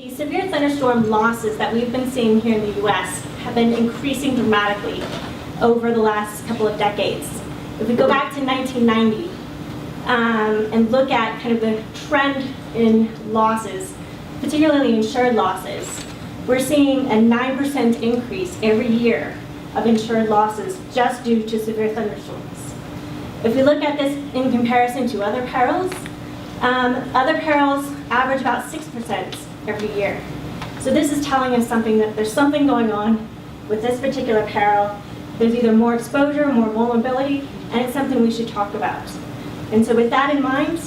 The severe thunderstorm losses that we've been seeing here in the U.S. have been increasing dramatically over the last couple of decades. If we go back to 1990 and look at kind of the trend in losses, particularly insured losses, we're seeing a 9% increase every year of insured losses just due to severe thunderstorms. If we look at this in comparison to other perils average about 6% every year. So this is telling us something, that there's something going on with this particular peril. There's either more exposure, more vulnerability, and it's something we should talk about. And so with that in mind,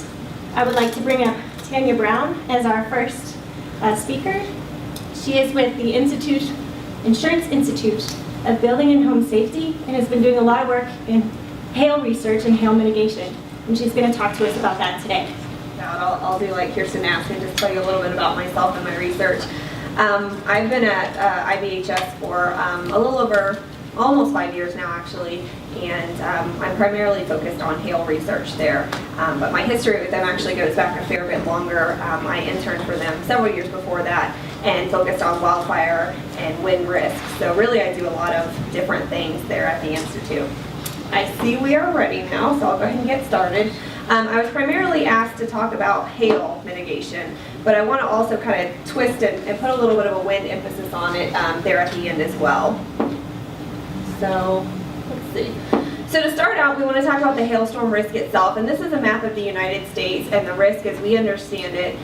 I would like to bring up Tanya Brown as our first speaker. She is with the Insurance Institute of Building and Home Safety and has been doing a lot of work in hail research and hail mitigation. And she's going to talk to us about that today. I'll do like Kirsten asked and just tell you a little bit about myself and my research. I've been at IBHS for a little over almost 5 years now, actually, and I'm primarily focused on hail research there. But my history with them actually goes back a fair bit longer. I interned for them several years before that and focused on wildfire and wind risk. So really I do a lot of different things there at the Institute. I see we are ready now, so I'll go ahead and get started. I was primarily asked to talk about hail mitigation, but I want to also kind of twist and put a little bit of a wind emphasis on it there at the end as well. So, let's see. So to start out, we want to talk about the hailstorm risk itself, and this is a map of the United States and the risk as we understand it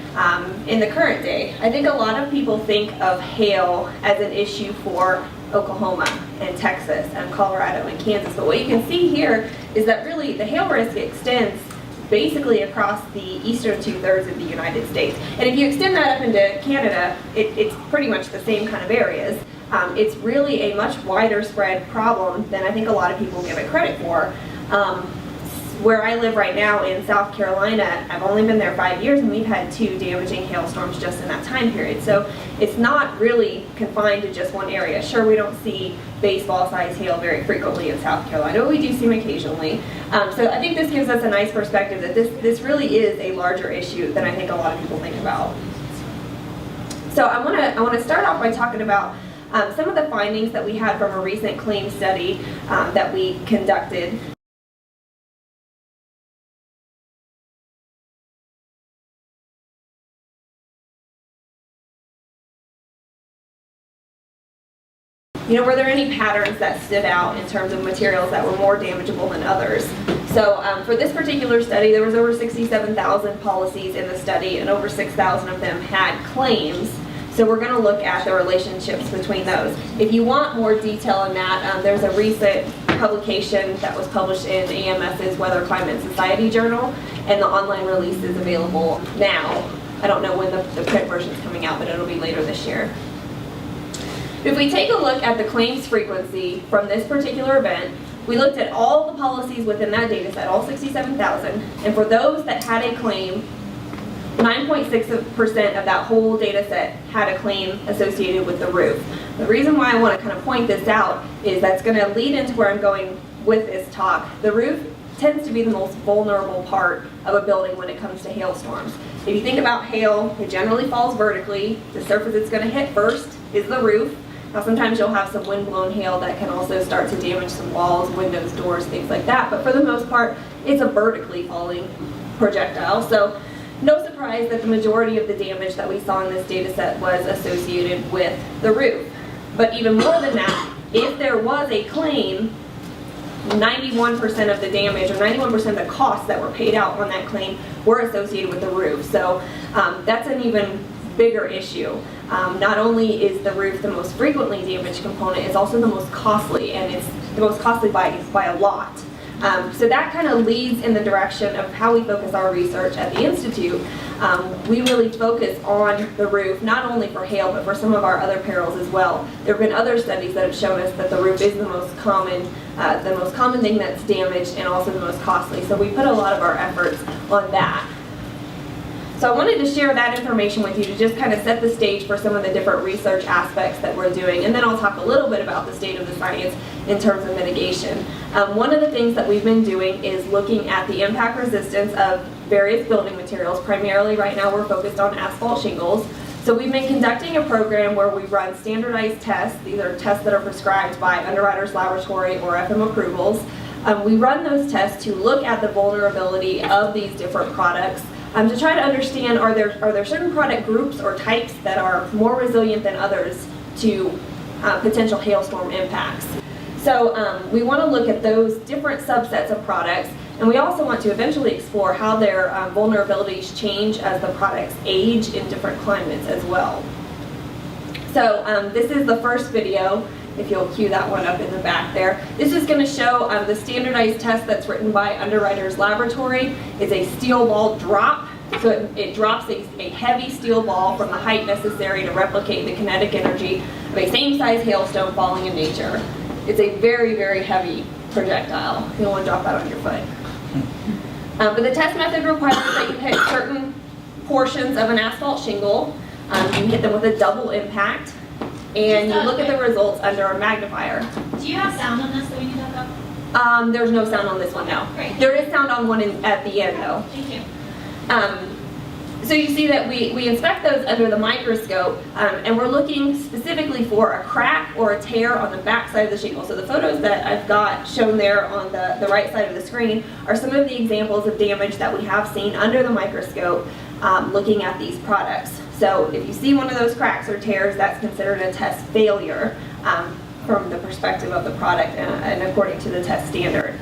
in the current day. I think a lot of people think of hail as an issue for Oklahoma and Texas and Colorado and Kansas, but what you can see here is that really the hail risk extends basically across the eastern 2/3 of the United States. And if you extend that up into Canada, it's pretty much the same kind of areas. It's really a much wider spread problem than I think a lot of people give it credit for. Where I live right now in South Carolina, I've only been there 5 years and we've had 2 damaging hailstorms just in that time period. So it's not really confined to just one area. Sure, we don't see baseball-sized hail very frequently in South Carolina, but we do see them occasionally. So I think this gives us a nice perspective that this really is a larger issue than I think a lot of people think about. So I want to start off by talking about some of the findings that we had from a recent claims study that we conducted. Were there any patterns that stood out in terms of materials that were more damageable than others? So for this particular study, there was over 67,000 policies in the study and over 6,000 of them had claims. So we're going to look at the relationships between those. If you want more detail on that, there's a recent publication that was published in AMS's Weather, Climate, and Society Journal, and the online release is available now. I don't know when the print version is coming out, but it'll be later this year. If we take a look at the claims frequency from this particular event, we looked at all the policies within that data set, all 67,000, and for those that had a claim, 9.6% of that whole data set had a claim associated with the roof. The reason why I want to kind of point this out is that's going to lead into where I'm going with this talk. The roof tends to be the most vulnerable part of a building when it comes to hailstorms. If you think about hail, it generally falls vertically. The surface it's going to hit first is the roof. Now sometimes you'll have some wind-blown hail that can also start to damage some walls, windows, doors, things like that, but for the most part, it's a vertically falling projectile. So no surprise that the majority of the damage that we saw in this data set was associated with the roof. But even more than that, if there was a claim, 91% of the damage or 91% of the costs that were paid out on that claim were associated with the roof. So that's an even bigger issue. Not only is the roof the most frequently damaged component, it's also the most costly, and it's the most costly by a lot. So that kind of leads in the direction of how we focus our research at the Institute. We really focus on the roof, not only for hail, but for some of our other perils as well. There have been other studies that have shown us that the roof is the most common thing that's damaged and also the most costly. So we put a lot of our efforts on that. So I wanted to share that information with you to just kind of set the stage for some of the different research aspects that we're doing, and then I'll talk a little bit about the state of the science in terms of mitigation. One of the things that we've been doing is looking at the impact resistance of various building materials. Primarily right now we're focused on asphalt shingles, So we've been conducting a program where we run standardized tests. These are tests that are prescribed by Underwriters Laboratory or FM approvals. We run those tests to look at the vulnerability of these different products to try to understand, are there certain product groups or types that are more resilient than others to potential hailstorm impacts. So we want to look at those different subsets of products, and we also want to eventually explore how their vulnerabilities change as the products age in different climates as well. So this is the first video, if you'll cue that one up in the back there. This is going to show the standardized test that's written by Underwriters Laboratory. It's a steel ball drop. So it drops a heavy steel ball from the height necessary to replicate the kinetic energy of a same-size hailstone falling in nature. It's a very, very heavy projectile. You don't want to drop that on your foot. But the test method requires that you hit certain portions of an asphalt shingle. You hit them with a double impact, and you look at the results under a magnifier. Do you have sound on this that we need to hook up? There's no sound on this one now. Great. There is sound on one at the end though. Thank you. So you see that we inspect those under the microscope, and we're looking specifically for a crack or a tear on the back side of the shingle. So the photos that I've got shown there on the right side of the screen are some of the examples of damage that we have seen under the microscope looking at these products. So if you see one of those cracks or tears, that's considered a test failure from the perspective of the product and according to the test standard.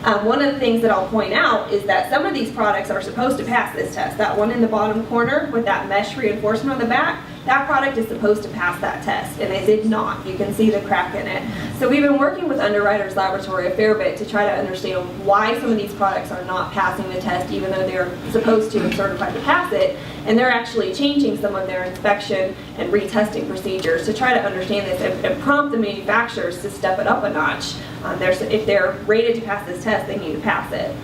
One of the things that I'll point out is that some of these products are supposed to pass this test. That one in the bottom corner with that mesh reinforcement on the back, that product is supposed to pass that test, and it did not. You can see the crack in it. So we've been working with Underwriters Laboratory a fair bit to try to understand why some of these products are not passing the test even though they're supposed to and certified to pass it, and they're actually changing some of their inspection and retesting procedures to try to understand this and prompt the manufacturers to step it up a notch. If they're rated to pass this test, they need to pass it.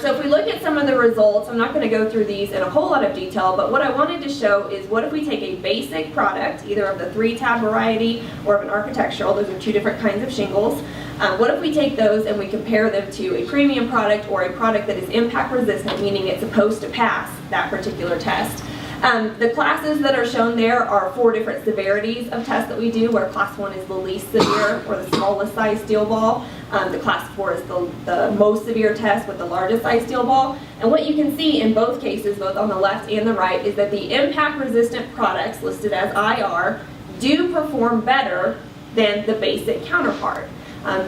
So if we look at some of the results, I'm not going to go through these in a whole lot of detail, but what I wanted to show is what if we take a basic product, either of the 3-tab variety or of an architectural, those are two different kinds of shingles. What if we take those and we compare them to a premium product or a product that is impact resistant, meaning it's supposed to pass that particular test. The classes that are shown there are 4 different severities of tests that we do, where class 1 is the least severe or the smallest size steel ball. The class 4 is the most severe test with the largest size steel ball. And what you can see in both cases, both on the left and the right, is that the impact resistant products listed as IR do perform better than the basic counterpart.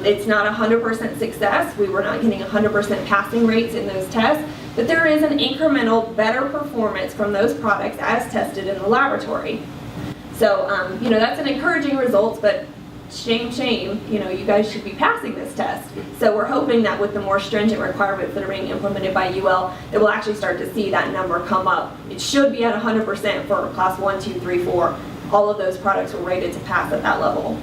It's not 100% success. We were not getting 100% passing rates in those tests, but there is an incremental better performance from those products as tested in the laboratory. So, that's an encouraging result, but shame, you guys should be passing this test. So we're hoping that with the more stringent requirements that are being implemented by UL, that we'll actually start to see that number come up. It should be at 100% for class 1, 2, 3, 4. All of those products were rated to pass at that level.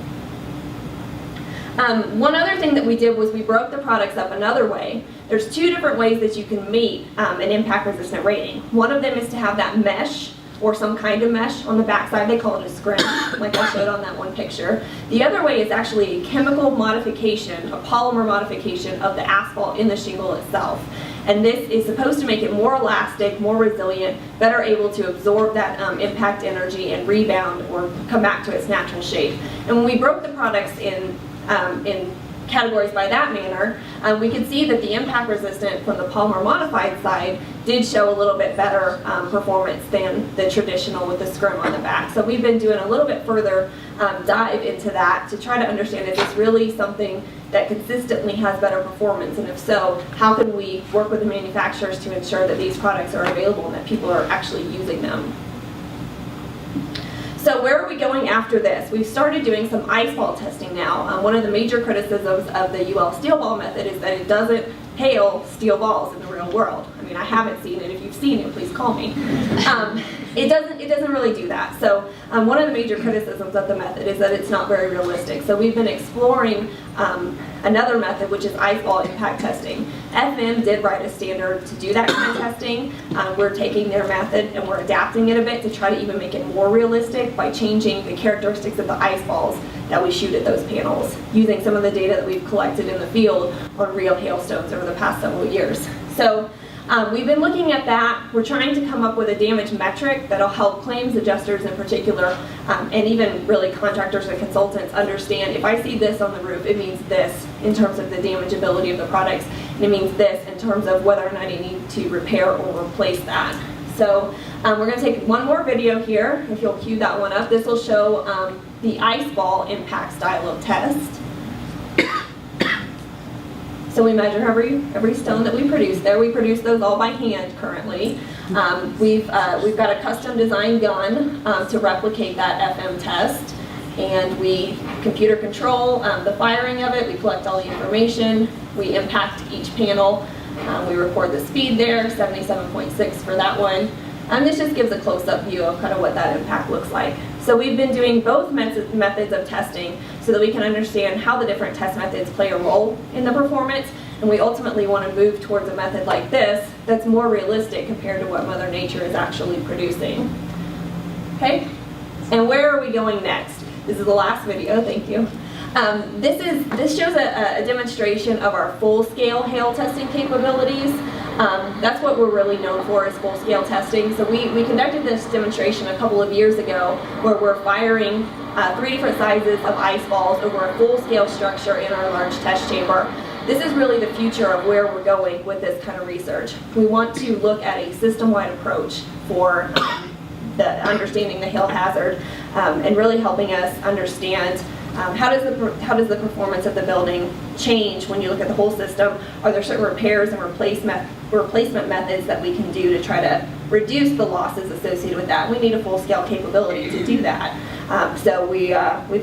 One other thing that we did was we broke the products up another way. There's 2 different ways that you can meet an impact resistant rating. One of them is to have that mesh or some kind of mesh on the backside. They call it a scrim, like I showed on that one picture. The other way is actually a chemical modification, a polymer modification of the asphalt in the shingle itself. And this is supposed to make it more elastic, more resilient, better able to absorb that impact energy and rebound or come back to its natural shape. And when we broke the products in categories by that manner, we could see that the impact resistant from the polymer modified side did show a little bit better performance than the traditional with the scrim on the back. So we've been doing a little bit further dive into that to try to understand, is this really something that consistently has better performance, and if so, how can we work with the manufacturers to ensure that these products are available and that people are actually using them. So where are we going after this? We've started doing some ice ball testing now. One of the major criticisms of the UL steel ball method is that it doesn't hail steel balls in the real world. I mean, I haven't seen it. If you've seen it, please call me. It doesn't really do that. So one of the major criticisms of the method is that it's not very realistic. So we've been exploring another method, which is ice ball impact testing. FM did write a standard to do that kind of testing. We're taking their method and we're adapting it a bit to try to even make it more realistic by changing the characteristics of the ice balls that we shoot at those panels, using some of the data that we've collected in the field on real hailstones over the past several years. So We've been looking at that. We're trying to come up with a damage metric that'll help claims adjusters in particular, and even really contractors and consultants understand if I see this on the roof, it means this in terms of the damageability of the products, and it means this in terms of whether or not I need to repair or replace that. So we're going to take one more video here, if you'll cue that one up. This will show the ice ball impact style of test. So we measure every stone that we produce there. We produce those all by hand currently. We've got a custom designed gun to replicate that FM test. And we computer control the firing of it. We collect all the information. We impact each panel. We record the speed there, 77.6 for that one. And this just gives a close-up view of kind of what that impact looks like. So we've been doing both methods of testing so that we can understand how the different test methods play a role in the performance. And we ultimately want to move towards a method like this that's more realistic compared to what Mother Nature is actually producing. Okay? And where are we going next? This is the last video, thank you. This shows a demonstration of our full-scale hail testing capabilities. That's what we're really known for, is full-scale testing. So we conducted this demonstration a couple of years ago where we're firing 3 different sizes of ice balls over a full-scale structure in our large test chamber. This is really the future of where we're going with this kind of research. We want to look at a system-wide approach for understanding the hail hazard and really helping us understand how does the performance of the building change when you look at the whole system? Are there certain repairs and replacement methods that we can do to try to reduce the losses associated with that? We need a full-scale capability to do that. So we've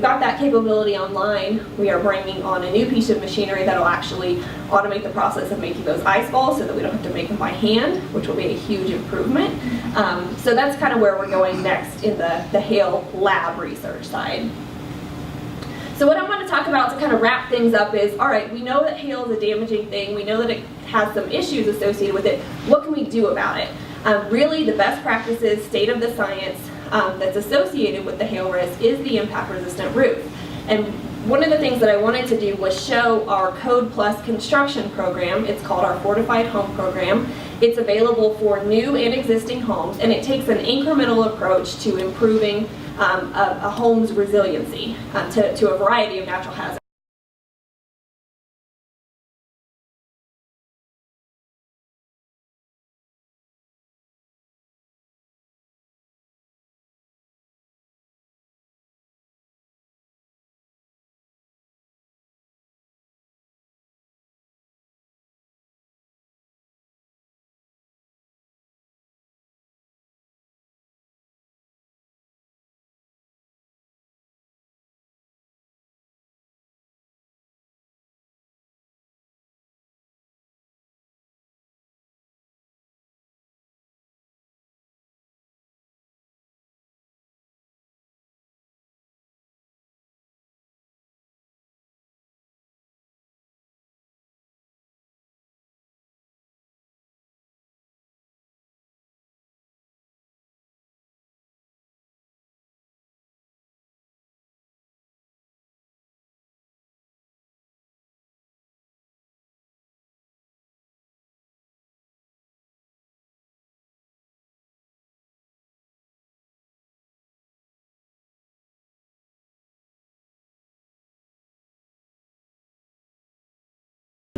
got that capability online. We are bringing on a new piece of machinery that will actually automate the process of making those ice balls so that we don't have to make them by hand, which will be a huge improvement. So that's kind of where we're going next in the hail lab research side. So what I want to talk about to kind of wrap things up is, all right, we know that hail is a damaging thing. We know that it has some issues associated with it. What can we do about it? Really, the best practices, state of the science that's associated with the hail risk is the impact-resistant roof. And one of the things that I wanted to do was show our Code Plus construction program. It's called our Fortified Home Program. It's available for new and existing homes, and it takes an incremental approach to improving a home's resiliency to a variety of natural hazards.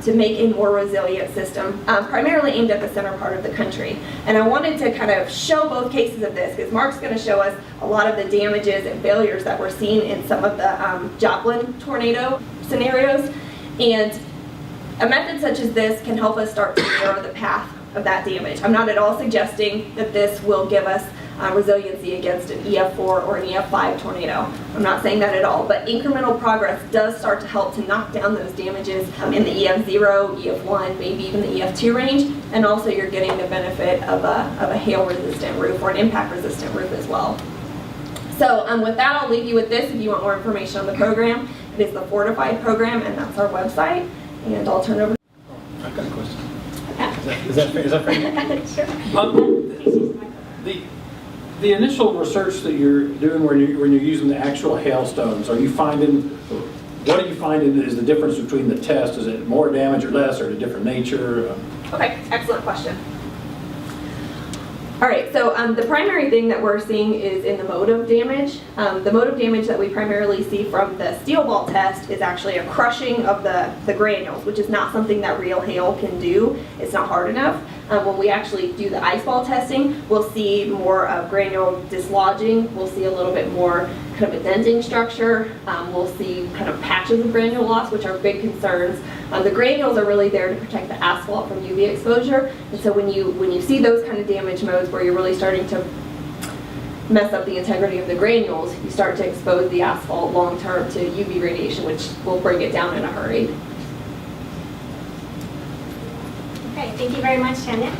To make a more resilient system, primarily aimed at the center part of the country. And I wanted to kind of show both cases of this, because Mark's going to show us a lot of the damages and failures that we're seeing in some of the Joplin tornado scenarios. And a method such as this can help us start to narrow the path of that damage. I'm not at all suggesting that this will give us resiliency against an EF4 or an EF5 tornado. I'm not saying that at all, but incremental progress does start to help to knock down those damages in the EF0, EF1, maybe even the EF2 range, and also you're getting the benefit of a hail-resistant roof or an impact-resistant roof as well. So with that, I'll leave you with this if you want more information on the program. It is the Fortified program, and that's our website, and I'll turn it over. I've got a question. Okay. Is that fair? Sure. The initial research that you're doing when you're using the actual hailstones, what are you finding is the difference between the test? Is it more damage or less, or a different nature? Okay, excellent question. All right, so the primary thing that we're seeing is in the motive damage. The motive damage that we primarily see from the steel ball test is actually a crushing of the granules, which is not something that real hail can do. It's not hard enough. When we actually do the ice ball testing, we'll see more of granule dislodging. We'll see a little bit more kind of a denting structure. We'll see kind of patches of granule loss, which are big concerns. The granules are really there to protect the asphalt from UV exposure. And so when you see those kind of damage modes where you're really starting to mess up the integrity of the granules, you start to expose the asphalt long term to UV radiation, which will bring it down in a hurry. Okay, thank you very much, Tanya.